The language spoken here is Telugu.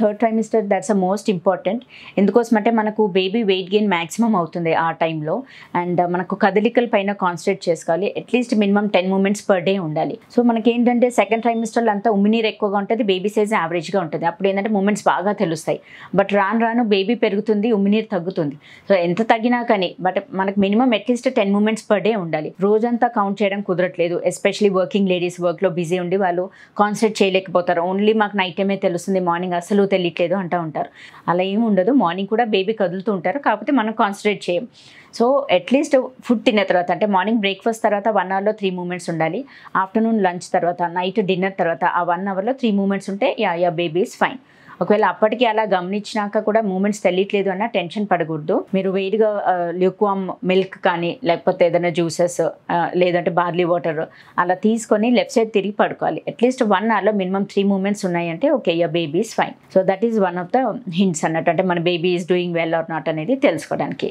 Third trimester that's a most important. ఎందుకోసం అంటే మనకు బేబీ వెయిట్ గెయిన్ మ్యాక్సిమం అవుతుంది ఆ టైంలో. అండ్ మనకు కదలికల పైన కాన్సన్ట్రేట్ చేసుకోవాలి. At least minimum 10 moments per day ఉండాలి. సో మనకి ఏంటంటే సెకండ్ ట్రైమిస్టర్లో అంతా ఉమ్మినీరు ఎక్కువగా ఉంటుంది, బేబీ సైజ్ యావరేజ్గా ఉంటుంది. అప్పుడు ఏంటంటే మూమెంట్స్ బాగా తెలుస్తాయి. బట్ రాను రాను బేబీ పెరుగుతుంది, ఉమ్మినీరు తగ్గుతుంది. సో ఎంత తగ్గినా కానీ బట్ మనకు minimum at least 10 moments per day ఉండాలి. రోజంతా కౌంట్ చేయడం కుదరట్లేదు. ఎస్పెషలీ వర్కింగ్ లేడీస్ వర్క్లో బిజీ ఉండి వాళ్ళు కాన్సన్ట్రేట్ చేయలేకపోతారు. ఓన్లీ మాకు నైట్ టైమే తెలుస్తుంది, మార్నింగ్ అసలు తెలియట్లేదు అంటూ ఉంటారు. అలా ఏమి ఉండదు. మార్నింగ్ కూడా బేబీ కదులుతూ ఉంటారు, కాకపోతే మనం కాన్సన్ట్రేట్ చేయం. సో అట్లీస్ట్ ఫుడ్ తిన్న తర్వాత అంటే మార్నింగ్ బ్రేక్ఫాస్ట్ తర్వాత 1 అవర్లో 3 మూమెంట్స్ ఉండాలి. ఆఫ్టర్నూన్ లంచ్ తర్వాత, నైట్ డిన్నర్ తర్వాత ఆ 1 అవర్లో 3 మూమెంట్స్ ఉంటే యా బేబీ ఈజ్ ఫైన్. ఒకవేళ అప్పటికి అలా గమనించినాక కూడా మూమెంట్స్ తెలియట్లేదు అన్న టెన్షన్ పడకూడదు. మీరు వేడిగా ల్యూక్వామ్ మిల్క్ కానీ లేకపోతే ఏదైనా జ్యూసెస్ లేదంటే బార్లీ వాటర్ అలా తీసుకొని లెఫ్ట్ సైడ్ తిరిగి పడుకోవాలి. అట్లీస్ట్ 1 అవర్లో మినిమం 3 మూమెంట్స్ ఉన్నాయంటే okay, your baby is fine. So that is one of the hints అన్నట్టు, అంటే మన baby is doing well or not అనేది తెలుసుకోవడానికి.